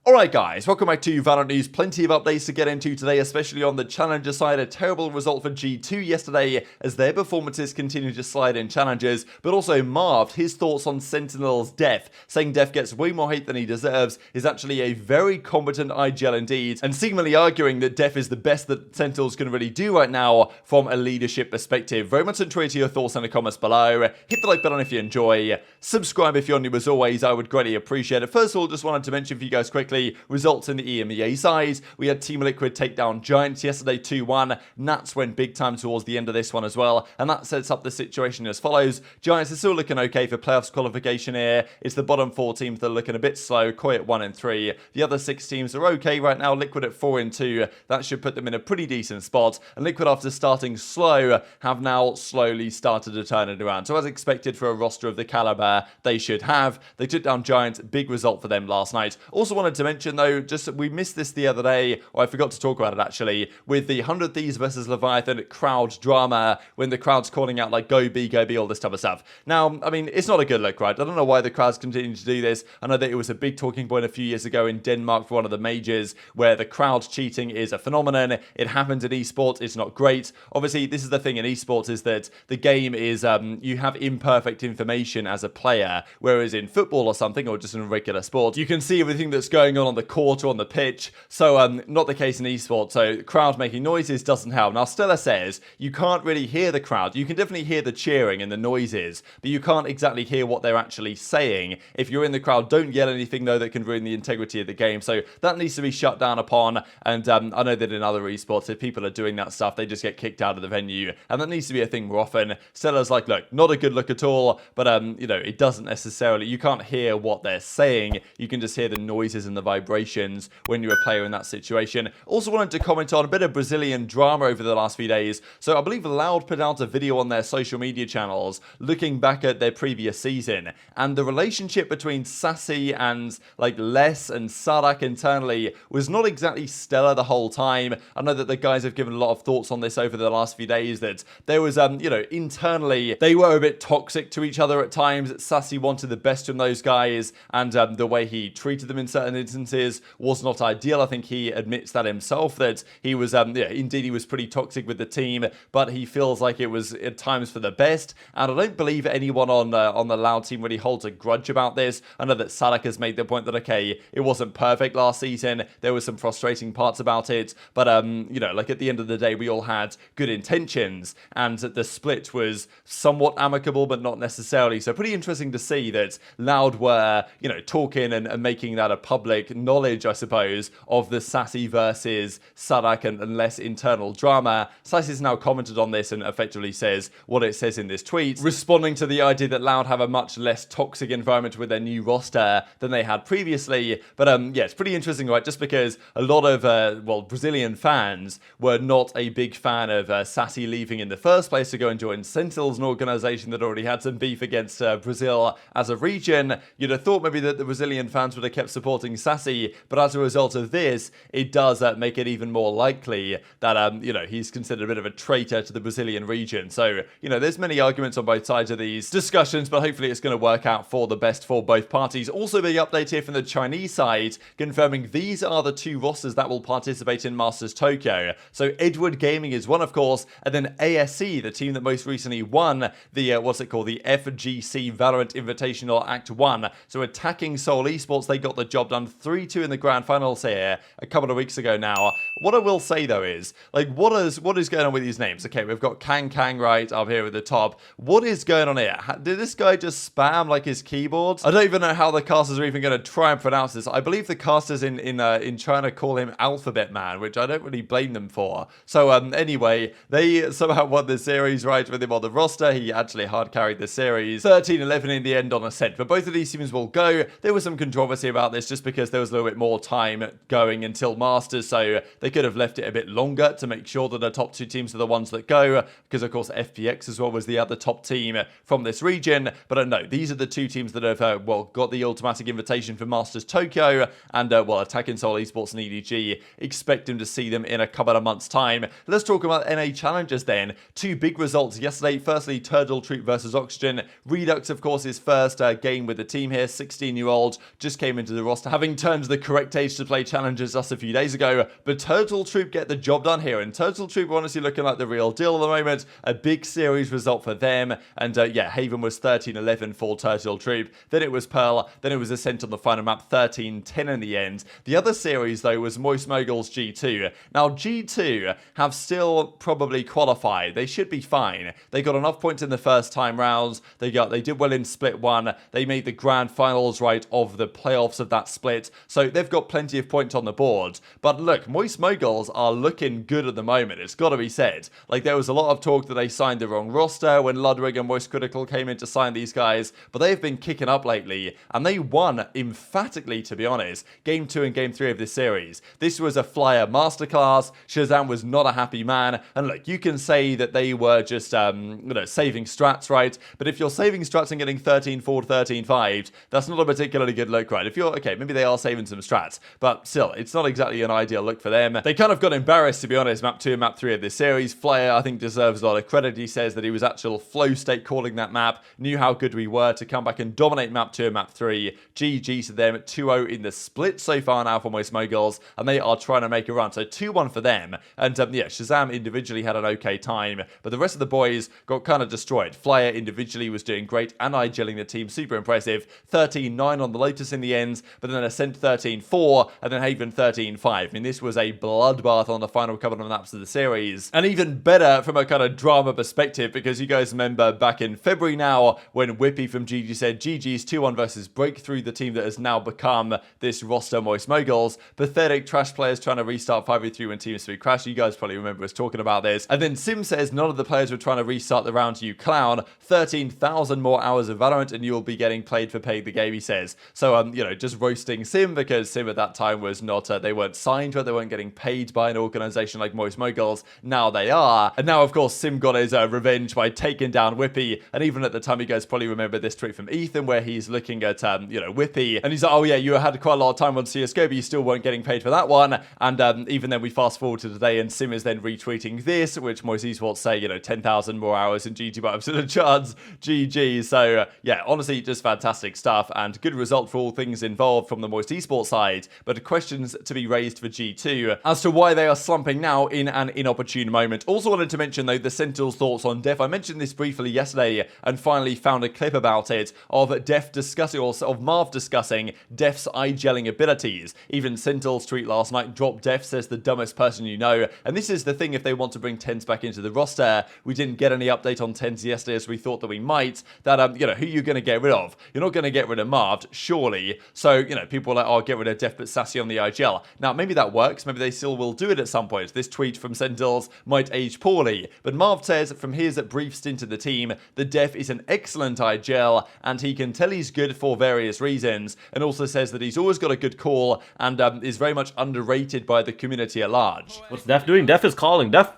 Alright guys, welcome back to VALORANT News. Plenty of updates to get into today, especially on the Challenger side. A terrible result for G2 yesterday as their performances continue to slide in Challengers, but also Marved, his thoughts on Sentinels Dephh, saying Dephh gets way more hate than he deserves, is actually a very competent IGL indeed, and seemingly arguing that Dephh is the best that Sentinels can really do right now from a leadership perspective. Very much enjoyed your thoughts in the comments below. Hit the like button if you enjoy. Subscribe if you're new as always, I would greatly appreciate it. First of all, just wanted to mention for you guys quickly, results in the EMEA side. We had Team Liquid take down Giants yesterday 2-1. Nats went big time towards the end of this one as well, and that sets up the situation as follows. Giants are still looking okay for playoffs qualification here. It's the bottom 4 teams that are looking a bit slow. Koi at 1 and 3. The other 6 teams are okay right now. Liquid at 4 and 2. That should put them in a pretty decent spot. And Liquid, after starting slow, have now slowly started to turn it around. So as expected for a roster of the caliber they should have, they took down Giants. Big result for them last night. Also wanted to mention though, just we missed this the other day, or I forgot to talk about it actually, with the 100 Thieves versus Leviathan crowd drama, when the crowd's calling out like go B, all this type of stuff. Now, I mean, it's not a good look, right? I don't know why the crowd's continue to do this. I know that it was a big talking point a few years ago in Denmark for one of the majors, where the crowd cheating is a phenomenon. It happens in esports. It's not great. Obviously, this is the thing in esports, is that the game is, you have imperfect information as a player, whereas in football or something, or just in a regular sport, you can see everything that's going on the court or on the pitch. So not the case in esports. So the crowd making noises doesn't help. Now Stella says you can't really hear the crowd. You can definitely hear the cheering and the noises, but you can't exactly hear what they're actually saying. If you're in the crowd, don't yell anything though that can ruin the integrity of the game. So that needs to be shut down upon. And I know that in other esports, if people are doing that stuff, they just get kicked out of the venue, and that needs to be a thing more often. Stella's like, look, not a good look at all, but you know, it doesn't necessarily, you can't hear what they're saying. You can just hear the noises and the vibrations when you're a player in that situation. Also wanted to comment on a bit of Brazilian drama over the last few days. So I believe Loud put out a video on their social media channels looking back at their previous season, and the relationship between Sacy and like Les and Sadak internally was not exactly stellar the whole time. I know that the guys have given a lot of thoughts on this over the last few days, that there was you know, internally they were a bit toxic to each other at times. Sacy wanted the best from those guys, and the way he treated them in certain instances was not ideal. I think he admits that himself, that he was yeah, indeed he was pretty toxic with the team, but he feels like it was at times for the best, and I don't believe anyone on the Loud team really holds a grudge about this. I know that Sadak has made the point that okay, it wasn't perfect last season, there were some frustrating parts about it, but you know, like at the end of the day we all had good intentions, and the split was somewhat amicable but not necessarily. So pretty interesting to see that Loud were, you know, talking and making that a public knowledge, I suppose, of the Sacy versus Sadak and less internal drama. Sacy's now commented on this and effectively says what it says in this tweet, responding to the idea that Loud have a much less toxic environment with their new roster than they had previously. But yeah, it's pretty interesting, right? Just because a lot of well, Brazilian fans were not a big fan of Sacy leaving in the first place to go and join Sentinels, an organization that already had some beef against Brazil as a region. You'd have thought maybe that the Brazilian fans would have kept supporting Sacy, but as a result of this, it does make it even more likely that you know, he's considered a bit of a traitor to the Brazilian region. So you know, there's many arguments on both sides of these discussions, but hopefully it's going to work out for the best for both parties. Also, big update here from the Chinese side, confirming these are the 2 rosters that will participate in Masters Tokyo. So Edward Gaming is one, of course, and then ASE, the team that most recently won the what's it called, the FGC Valorant Invitational Act 1. So attacking Seoul Esports, they got the job done 3-2 in the grand finals here a couple of weeks ago now. What I will say though is, like, what is going on with these names? Okay, we've got Kang right up here at the top. What is going on here? Did this guy just spam like his keyboard? I don't even know how the casters are even going to try and pronounce this. I believe the casters in China call him Alphabet Man, which I don't really blame them for. So anyway, they somehow won the series right with him on the roster. He actually hard carried the series 13-11 in the end on Ascent. But both of these teams will go. There was some controversy about this just because there was a little bit more time going until Masters, so they could have left it a bit longer to make sure that the top 2 teams are the ones that go, because of course FPX as well was the other top team from this region. But no, these are the 2 teams that have well, got the automatic invitation for Masters Tokyo, and well, attacking Seoul Esports and EDG, expecting to see them in a couple of months time. Let's talk about NA Challengers then. 2 big results yesterday. Firstly, Turtle Troop versus Oxygen. Redux, of course, his first game with the team here. 16-year-old just came into the roster, having having turned the correct age to play Challengers just a few days ago, but Turtle Troop get the job done here, and Turtle Troop are honestly looking like the real deal at the moment. A big series result for them, and yeah, Haven was 13-11 for Turtle Troop, then it was Pearl, then it was Ascent on the final map, 13-10 in the end. The other series, though, was Moist Mogul's G2. Now, G2 have still probably qualified. They should be fine. They got enough points in the first time rounds. They did well in split 1. They made the grand finals, right, of the playoffs of that split. So they've got plenty of points on the board. But look, Moist Moguls are looking good at the moment. It's got to be said. Like, there was a lot of talk that they signed the wrong roster when Ludwig and Moist Critical came in to sign these guys. But they've been kicking up lately. And they won emphatically, to be honest, Game 2 and Game 3 of this series. This was a flyer masterclass. ShahZaM was not a happy man. And look, you can say that they were just, saving strats, right? But if you're saving strats and getting 13-4, 13-5, that's not a particularly good look, right? If you're, okay, maybe they are saving some strats, but still, it's not exactly an ideal look for them. They kind of got embarrassed, to be honest, map 2 and map 3 of this series. Flyer, I think, deserves a lot of credit. He says that he was actual flow state calling that map, knew how good we were to come back and dominate map 2 and map 3. GG to them, 2-0 in the split so far now for Moist Moguls, and they are trying to make a run. So 2-1 for them, and yeah, ShahZaM individually had an okay time, but the rest of the boys got kind of destroyed. Flyer individually was doing great, and gelling the team, super impressive. 13-9 on the Lotus in the end, but then Ascent 13-4, and then Haven 13-5. I mean, this was a bloodbath on the final couple of maps of the series, and even better from a kind of drama perspective, because you guys remember back in February now, when Whippy from GG said GG's 2-1 versus Breakthrough, the team that has now become this roster Moist Moguls. Pathetic trash players trying to restart 5v3 when TeamSpeak crashed. You guys probably remember us talking about this. And then Sim says none of the players were trying to restart the round, you clown. 13,000 more hours of Valorant and you'll be getting played for paying the game, he says. So, just roasting Sim, because Sim at that time was not, they weren't signed, but they weren't getting paid by an organization like Moist Moguls. Now they are. And now, of course, Sim got his revenge by taking down Whippy. And even at the time, you guys probably remember this tweet from Ethan where he's looking at, Whippy. And he's like, oh yeah, you had quite a lot of time on CSGO, but you still weren't getting paid for that one. And even then, we fast forward to today, and Sim is then retweeting this, which Moist Esports say, 10,000 more hours in GG by absolute chance. GG. So, yeah, honestly, just fantastic stuff and good result for all things involved from the Moist Esports side. But questions to be raised for G2 as to why they are slumping now in an inopportune moment. Also wanted to mention, though, the Sentinels' thoughts on Dephh. I mentioned this briefly yesterday and finally found a clip about it of Dephh discussing, or of Marved discussing Deph's eye-gelling abilities. Even Sentinels tweet last night, drop Dephh, says the dumbest person you know. And this is the thing if they want to bring TenZ back into the roster. We didn't get any update on TenZ yesterday as we thought that we might. That, who you're going to get rid of? You're not going to get rid of Marved, surely. So, people are like, oh, get rid of Dephh, but Sacy on the IGL. Now, maybe that works. Maybe they still will do it at some point. This tweet from Sentinels might age poorly. But Marved says, from his brief stint in the team, the Dephh is an excellent IGL, and he can tell he's good for various reasons. And also says that he's always got a good call, and is very much underrated by the community at large. What's Dephh doing? Dephh is calling. Dephh,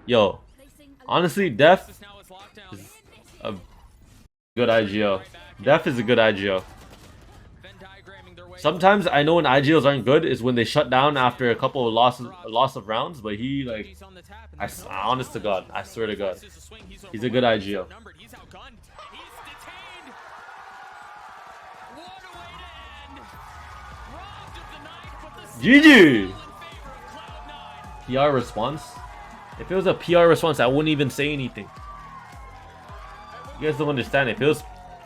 yo, honestly, Dephh is a good IGL. Dephh is a good IGL. Sometimes I know when IGLs aren't good is when they shut down after a couple of loss of rounds, but he, like, honest to God, I swear to God, he's a good IGL. GG! PR response? If it was a PR response, I wouldn't even say anything. You guys don't understand. If it was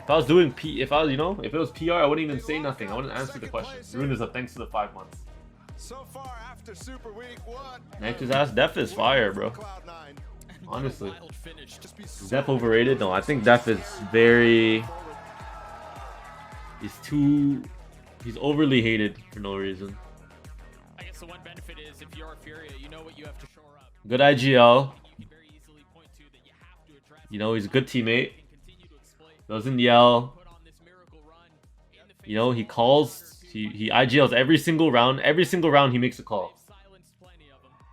if it was PR, I wouldn't even say nothing. I wouldn't answer the question. Rune is a thanks to the 5 months. Next is ass. Dephh is fire, bro. Honestly. Is Dephh overrated? No, I think Dephh is very... He's overly hated for no reason. I guess the one benefit is if you're a Furia, you know what you have to shore up. Good IGL. He's a good teammate. Doesn't yell. He calls. He IGLs every single round. Every single round he makes a call.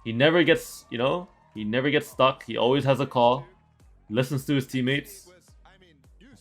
He never gets, he never gets stuck. He always has a call. He listens to his teammates.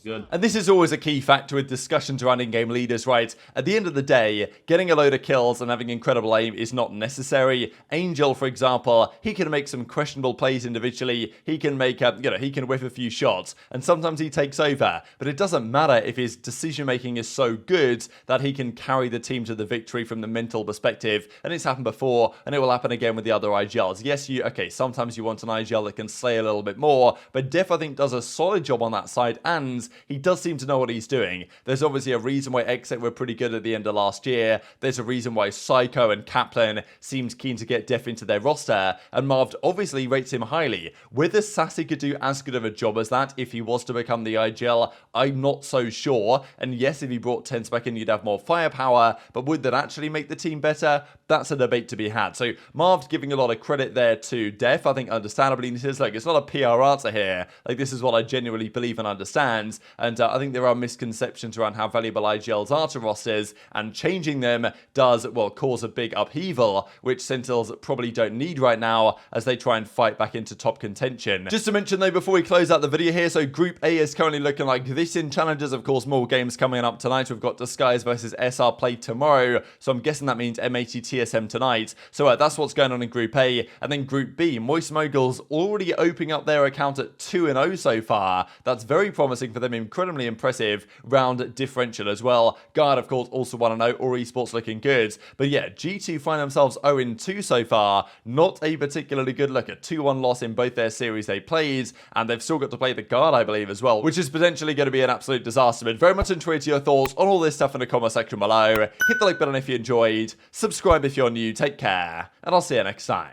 Good. And this is always a key factor with discussions around in-game leaders, right? At the end of the day, getting a load of kills and having incredible aim is not necessary. Angel, for example, he can make some questionable plays individually. He can make, he can whiff a few shots, and sometimes he takes over. But it doesn't matter if his decision-making is so good that he can carry the team to the victory from the mental perspective. And it's happened before, and it will happen again with the other IGLs. Yes, sometimes you want an IGL that can slay a little bit more, but Dephh, I think, does a solid job on that side, and he does seem to know what he's doing. There's obviously a reason why Exit were pretty good at the end of last year. There's a reason why Psycho and Kaplan seemed keen to get Dephh into their roster, and Marved obviously rates him highly. Whether Sacy could do as good of a job as that if he was to become the IGL, I'm not so sure. And yes, if he brought TenZ back in, you'd have more firepower, but would that actually make the team better? That's a debate to be had. So Marved giving a lot of credit there to Dephh, I think understandably. This is like, it's not a PR answer here. Like, this is what I genuinely believe and understand. And I think there are misconceptions around how valuable IGLs are to rosters, and changing them does, well, cause a big upheaval, which Sentinels probably don't need right now as they try and fight back into top contention. Just to mention though, before we close out the video here, so Group A is currently looking like this in Challengers. Of course, more games coming up tonight. We've got Disguise versus SR played tomorrow, so I'm guessing that means M80 TSM tonight. So that's what's going on in Group A. And then Group B, Moist Moguls already opening up their account at 2-0 so far. That's very promising for them, incredibly impressive round differential as well. Guard, of course, also 1-0, or esports looking good. But yeah, G2 find themselves 0-2 so far. Not a particularly good look. A 2-1 loss in both their series they played, and they've still got to play the Guard, I believe, as well, which is potentially going to be an absolute disaster. But very much enjoyed your thoughts on all this stuff in the comment section below. Hit the like button if you enjoyed. Subscribe if you're new. Take care, and I'll see you next time.